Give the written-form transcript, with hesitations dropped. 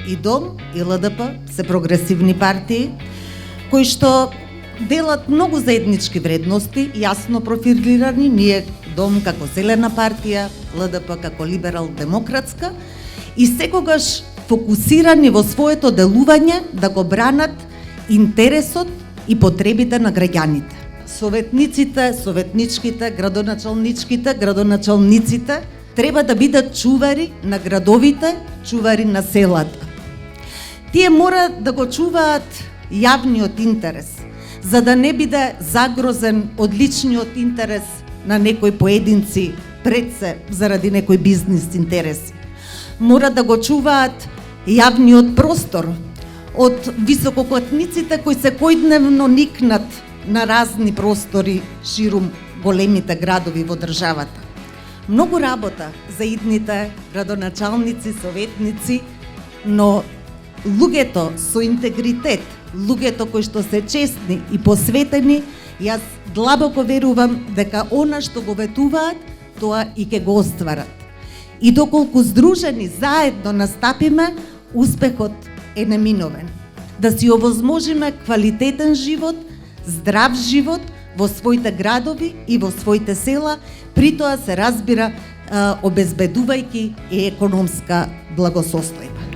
и ДОМ и ЛДП се прогресивни партии кои што делат многу заеднички вредности, јасно профилирани, ние ДОМ како зелена партија, ЛДП како либерал-демократска, и секогаш фокусирани во своето делување да го бранат интересот и потребите на граѓаните. Советниците, советничките, градоначалниците треба да бидат чувари на градовите, чувари на селата. Тие мора да го чуваат јавниот интерес, за да не биде загрозен од личниот интерес на некои поединци пред се заради некои бизнис интереси. Мора да го чуваат јавниот простор од висококласниците кои секојдневно никнат на разни простори ширум големите градови во државата. Многу работа за идните градоначалници, советници, но луѓето со интегритет, луѓето кои што се честни и посветени, јас длабоко верувам дека она што го ветуваат, тоа и ќе го остварат. И доколку здружени заедно настапиме, успехот е неминовен. Да си овозможиме квалитетен живот, здрав живот во своите градови и во своите села, при тоа се разбира обезбедувајќи и економска благосостојба.